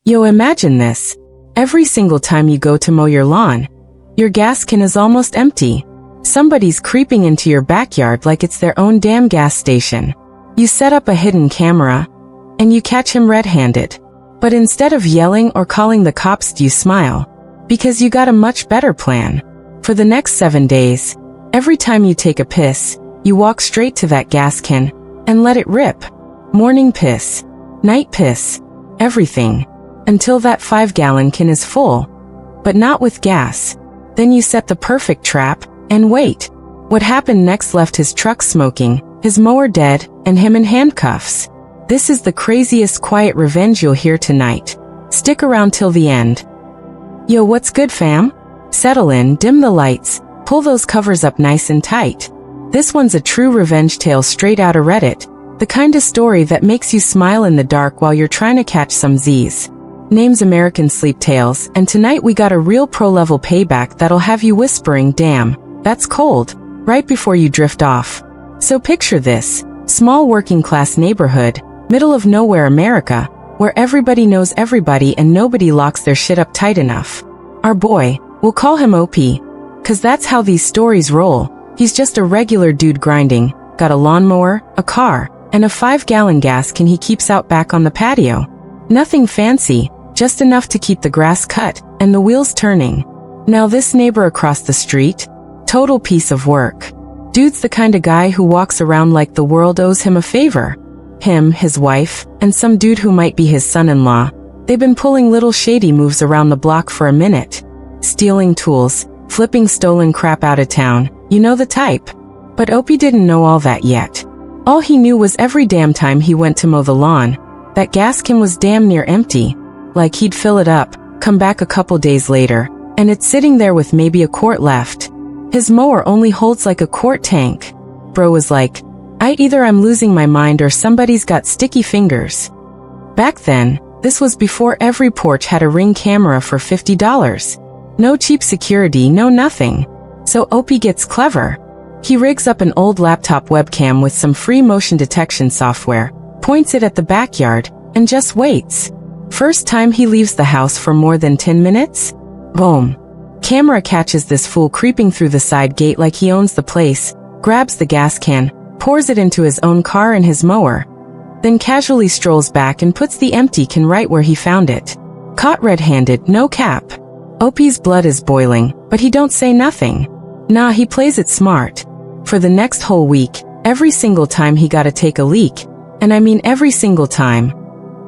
Yo, imagine this. Every single time you go to mow your lawn, your gas can is almost empty. Somebody's creeping into your backyard like it's their own damn gas station. You set up a hidden camera, and you catch him red-handed. But instead of yelling or calling the cops, you smile. Because you got a much better plan. For the next 7 days, every time you take a piss, you walk straight to that gas can and let it rip. Morning piss, night piss, everything. Until that 5-gallon can is full. But not with gas. Then you set the perfect trap and wait. What happened next left his truck smoking, his mower dead, and him in handcuffs. This is the craziest quiet revenge you'll hear tonight. Stick around till the end. Yo, what's good, fam? Settle in, dim the lights, pull those covers up nice and tight. This one's a true revenge tale straight out of Reddit. The kind of story that makes you smile in the dark while you're trying to catch some Z's. Name's American Sleep Tales, and tonight we got a real pro-level payback that'll have you whispering, damn, that's cold, right before you drift off. So picture this, small working-class neighborhood, middle of nowhere America, where everybody knows everybody and nobody locks their shit up tight enough. Our boy, we'll call him OP, 'cause that's how these stories roll. He's just a regular dude grinding, got a lawnmower, a car, and a 5-gallon gas can he keeps out back on the patio. Nothing fancy, just enough to keep the grass cut and the wheels turning. Now this neighbor across the street, total piece of work. Dude's the kind of guy who walks around like the world owes him a favor. Him, his wife, and some dude who might be his son-in-law, they've been pulling little shady moves around the block for a minute. Stealing tools, flipping stolen crap out of town, you know the type. But Opie didn't know all that yet. All he knew was every damn time he went to mow the lawn, that gas can was damn near empty. Like he'd fill it up, come back a couple days later, and it's sitting there with maybe a quart left. His mower only holds like a quart tank. Bro was like, either I'm losing my mind or somebody's got sticky fingers. Back then, this was before every porch had a Ring camera for $50. No cheap security, no nothing. So Opie gets clever. He rigs up an old laptop webcam with some free motion detection software, points it at the backyard, and just waits. First time he leaves the house for more than 10 minutes? Boom. Camera catches this fool creeping through the side gate like he owns the place, grabs the gas can, pours it into his own car and his mower, then casually strolls back and puts the empty can right where he found it. Caught red-handed, no cap. Opie's blood is boiling, but he don't say nothing. Nah, he plays it smart. For the next whole week, every single time he gotta take a leak, and I mean every single time,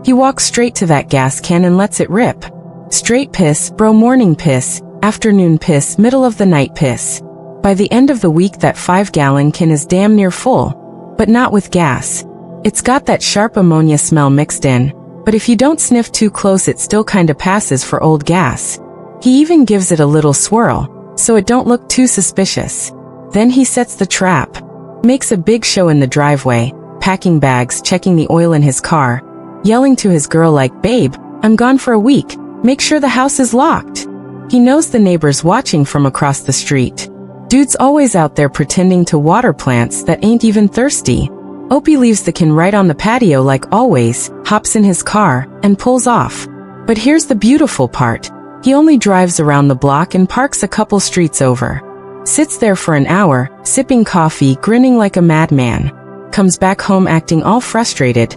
he walks straight to that gas can and lets it rip. Straight piss, bro, morning piss, afternoon piss, middle of the night piss. By the end of the week that 5-gallon can is damn near full. But not with gas. It's got that sharp ammonia smell mixed in, but if you don't sniff too close it still kinda passes for old gas. He even gives it a little swirl, so it don't look too suspicious. Then he sets the trap. Makes a big show in the driveway, packing bags, checking the oil in his car, yelling to his girl like, babe, I'm gone for a week, make sure the house is locked. He knows the neighbor's watching from across the street. Dude's always out there pretending to water plants that ain't even thirsty. Opie leaves the can right on the patio like always, hops in his car, and pulls off. But here's the beautiful part. He only drives around the block and parks a couple streets over. Sits there for an hour, sipping coffee, grinning like a madman. Comes back home acting all frustrated.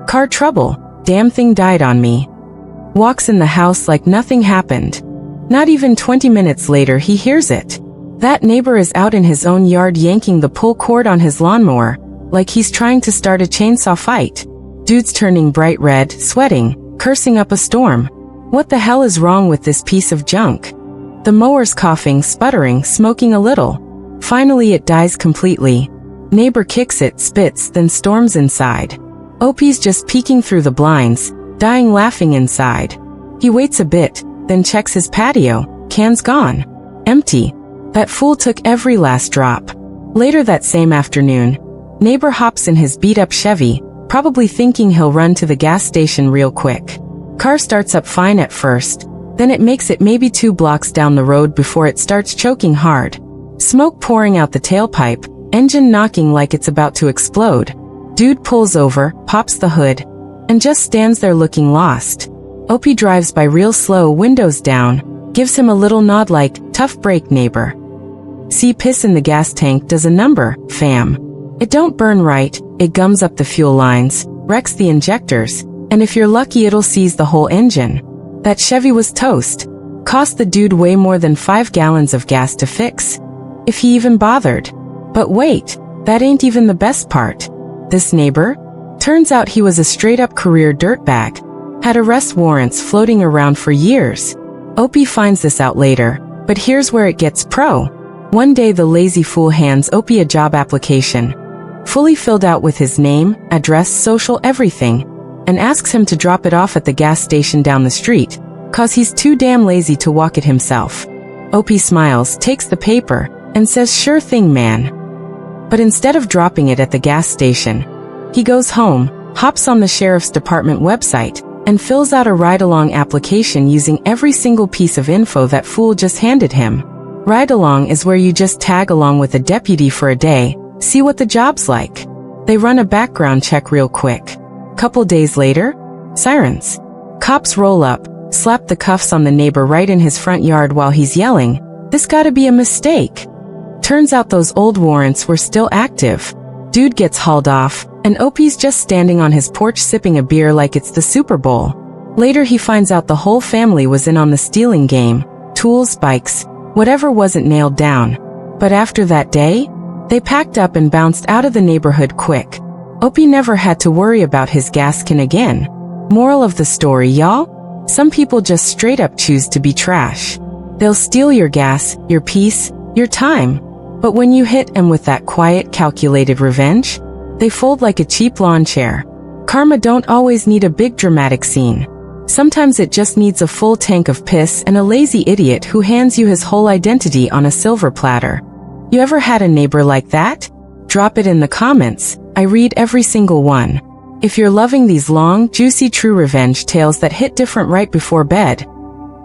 Car trouble, damn thing died on me. Walks in the house like nothing happened. Not even 20 minutes later he hears it. That neighbor is out in his own yard yanking the pull cord on his lawnmower, like he's trying to start a chainsaw fight. Dude's turning bright red, sweating, cursing up a storm. What the hell is wrong with this piece of junk? The mower's coughing, sputtering, smoking a little. Finally it dies completely. Neighbor kicks it, spits, then storms inside. Opie's just peeking through the blinds, dying laughing inside. He waits a bit, then checks his patio, can's gone. Empty. That fool took every last drop. Later that same afternoon, neighbor hops in his beat-up Chevy, probably thinking he'll run to the gas station real quick. Car starts up fine at first, then it makes it maybe 2 blocks down the road before it starts choking hard. Smoke pouring out the tailpipe, engine knocking like it's about to explode. Dude pulls over, pops the hood, and just stands there looking lost. Opie drives by real slow, windows down, gives him a little nod like, tough break, neighbor. See, piss in the gas tank does a number, fam. It don't burn right, it gums up the fuel lines, wrecks the injectors, and if you're lucky it'll seize the whole engine. That Chevy was toast. Cost the dude way more than 5 gallons of gas to fix. If he even bothered. But wait, that ain't even the best part. This neighbor? Turns out he was a straight-up career dirtbag. Had arrest warrants floating around for years. Opie finds this out later, but here's where it gets pro. One day the lazy fool hands Opie a job application, fully filled out with his name, address, social, everything, and asks him to drop it off at the gas station down the street, 'cause he's too damn lazy to walk it himself. Opie smiles, takes the paper, and says, sure thing, man. But instead of dropping it at the gas station, he goes home, hops on the sheriff's department website, and fills out a ride-along application using every single piece of info that fool just handed him. Ride-along is where you just tag along with a deputy for a day, see what the job's like. They run a background check real quick. Couple days later, sirens. Cops roll up, slap the cuffs on the neighbor right in his front yard while he's yelling, "This gotta be a mistake." Turns out those old warrants were still active. Dude gets hauled off, and Opie's just standing on his porch sipping a beer like it's the Super Bowl. Later he finds out the whole family was in on the stealing game, tools, bikes, whatever wasn't nailed down. But after that day, they packed up and bounced out of the neighborhood quick. Opie never had to worry about his gas can again. Moral of the story, y'all? Some people just straight up choose to be trash. They'll steal your gas, your peace, your time. But when you hit them with that quiet, calculated revenge, they fold like a cheap lawn chair. Karma don't always need a big dramatic scene. Sometimes it just needs a full tank of piss and a lazy idiot who hands you his whole identity on a silver platter. You ever had a neighbor like that? Drop it in the comments. I read every single one. If you're loving these long, juicy true revenge tales that hit different right before bed,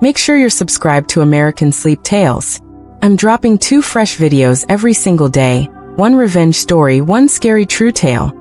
make sure you're subscribed to American Sleep Tales. I'm dropping 2 fresh videos every single day, 1 revenge story, 1 scary true tale.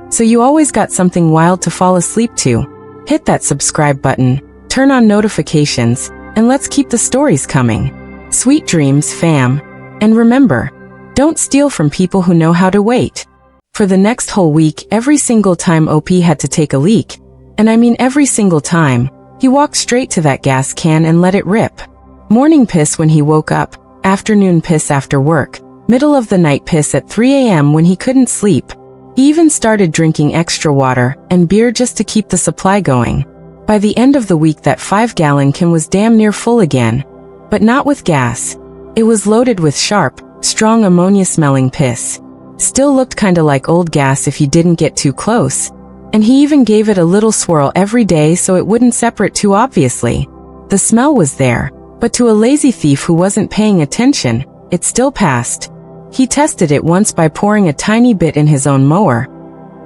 So you always got something wild to fall asleep to. Hit that subscribe button, turn on notifications, and let's keep the stories coming. Sweet dreams, fam. And remember, don't steal from people who know how to wait. For the next whole week, every single time OP had to take a leak, and I mean every single time, he walked straight to that gas can and let it rip. Morning piss when he woke up, afternoon piss after work, middle of the night piss at 3 a.m. when he couldn't sleep. He even started drinking extra water and beer just to keep the supply going. By the end of the week that 5-gallon can was damn near full again. But not with gas. It was loaded with sharp, strong ammonia-smelling piss. Still looked kinda like old gas if you didn't get too close. And he even gave it a little swirl every day so it wouldn't separate too obviously. The smell was there, but to a lazy thief who wasn't paying attention, it still passed. He tested it once by pouring a tiny bit in his own mower.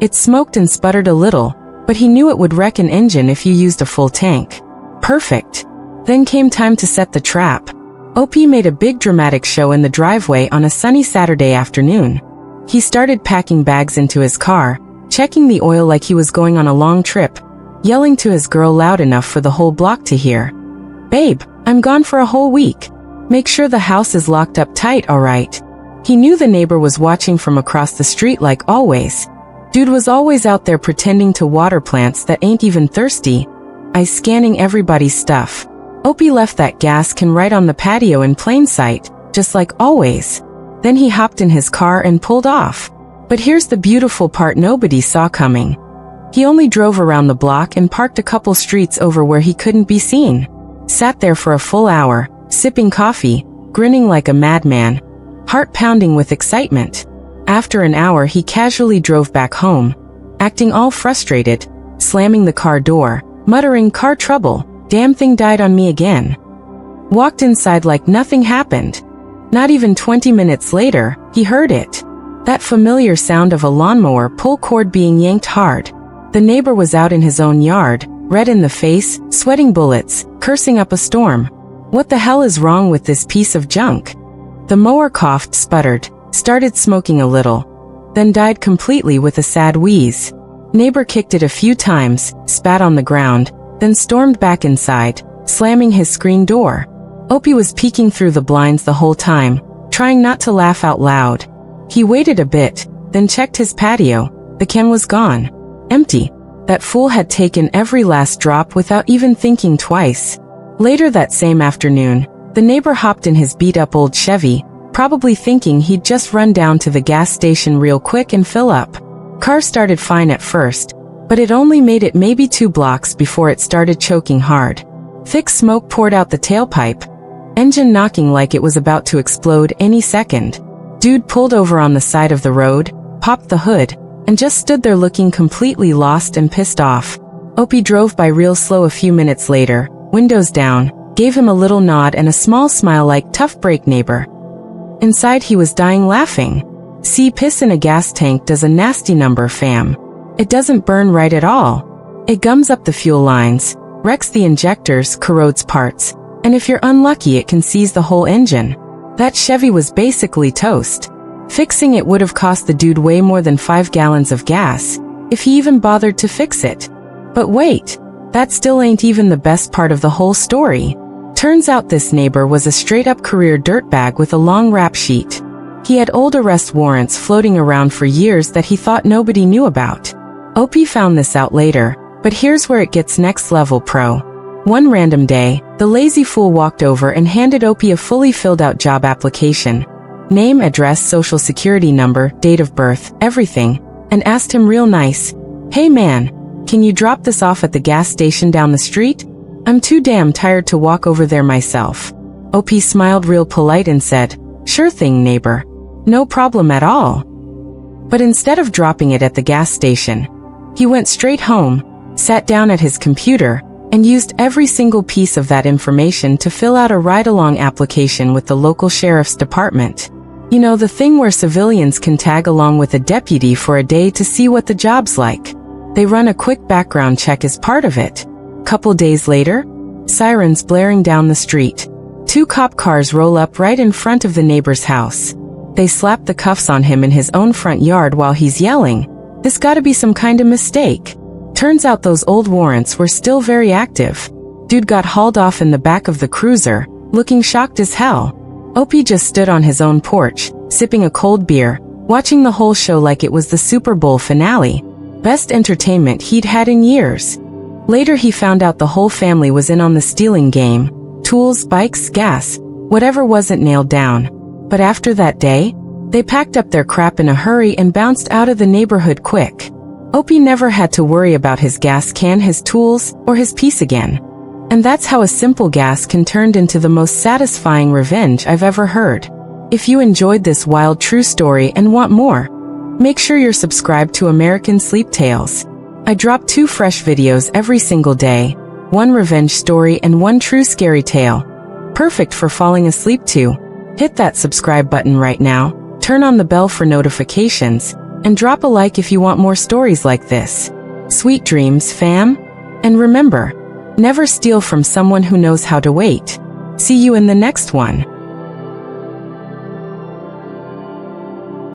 It smoked and sputtered a little, but he knew it would wreck an engine if you used a full tank. Perfect. Then came time to set the trap. OP made a big dramatic show in the driveway on a sunny Saturday afternoon. He started packing bags into his car, checking the oil like he was going on a long trip, yelling to his girl loud enough for the whole block to hear. "Babe, I'm gone for a whole week. Make sure the house is locked up tight, alright?" He knew the neighbor was watching from across the street like always. Dude was always out there pretending to water plants that ain't even thirsty. Eyes scanning everybody's stuff. Opie left that gas can right on the patio in plain sight, just like always. Then he hopped in his car and pulled off. But here's the beautiful part nobody saw coming. He only drove around the block and parked a couple streets over where he couldn't be seen. Sat there for a full hour, sipping coffee, grinning like a madman, heart pounding with excitement. After an hour he casually drove back home, acting all frustrated, slamming the car door, muttering, "Car trouble, damn thing died on me again." Walked inside like nothing happened. Not even 20 minutes later, he heard it. That familiar sound of a lawnmower pull cord being yanked hard. The neighbor was out in his own yard, red in the face, sweating bullets, cursing up a storm. What the hell is wrong with this piece of junk? The mower coughed, sputtered, started smoking a little, then died completely with a sad wheeze. Neighbor kicked it a few times, spat on the ground, then stormed back inside, slamming his screen door. Opie was peeking through the blinds the whole time, trying not to laugh out loud. He waited a bit, then checked his patio. The can was gone. Empty. That fool had taken every last drop without even thinking twice. Later that same afternoon, the neighbor hopped in his beat-up old Chevy, probably thinking he'd just run down to the gas station real quick and fill up. Car started fine at first, but it only made it maybe 2 blocks before it started choking hard. Thick smoke poured out the tailpipe, engine knocking like it was about to explode any second. Dude pulled over on the side of the road, popped the hood, and just stood there looking completely lost and pissed off. Opie drove by real slow a few minutes later, windows down, gave him a little nod and a small smile like tough break neighbor. Inside he was dying laughing. See, piss in a gas tank does a nasty number, fam. It doesn't burn right at all. It gums up the fuel lines, wrecks the injectors, corrodes parts, and if you're unlucky it can seize the whole engine. That Chevy was basically toast. Fixing it would have cost the dude way more than 5 gallons of gas, if he even bothered to fix it. But wait, that still ain't even the best part of the whole story. Turns out this neighbor was a straight-up career dirtbag with a long rap sheet. He had old arrest warrants floating around for years that he thought nobody knew about. Opie found this out later, but here's where it gets next level pro. One random day, the lazy fool walked over and handed Opie a fully filled out job application. Name, address, social security number, date of birth, everything, and asked him real nice, "Hey man, can you drop this off at the gas station down the street? I'm too damn tired to walk over there myself." Opie smiled real polite and said, "Sure thing, neighbor. No problem at all." But instead of dropping it at the gas station, he went straight home, sat down at his computer, and used every single piece of that information to fill out a ride-along application with the local sheriff's department. You know, the thing where civilians can tag along with a deputy for a day to see what the job's like. They run a quick background check as part of it. Couple days later, sirens blaring down the street. 2 cop cars roll up right in front of the neighbor's house. They slap the cuffs on him in his own front yard while he's yelling, "This gotta be some kind of mistake." Turns out those old warrants were still very active. Dude got hauled off in the back of the cruiser, looking shocked as hell. Opie just stood on his own porch, sipping a cold beer, watching the whole show like it was the Super Bowl finale. Best entertainment he'd had in years. Later he found out the whole family was in on the stealing game. Tools, bikes, gas, whatever wasn't nailed down. But after that day, they packed up their crap in a hurry and bounced out of the neighborhood quick. Opie never had to worry about his gas can, his tools, or his peace again. And that's how a simple gas can turn into the most satisfying revenge I've ever heard. If you enjoyed this wild true story and want more, make sure you're subscribed to American Sleep Tales. I drop 2 fresh videos every single day, 1 revenge story and 1 true scary tale. Perfect for falling asleep to. Hit that subscribe button right now, turn on the bell for notifications, and drop a like if you want more stories like this. Sweet dreams, fam. And remember, never steal from someone who knows how to wait. See you in the next one.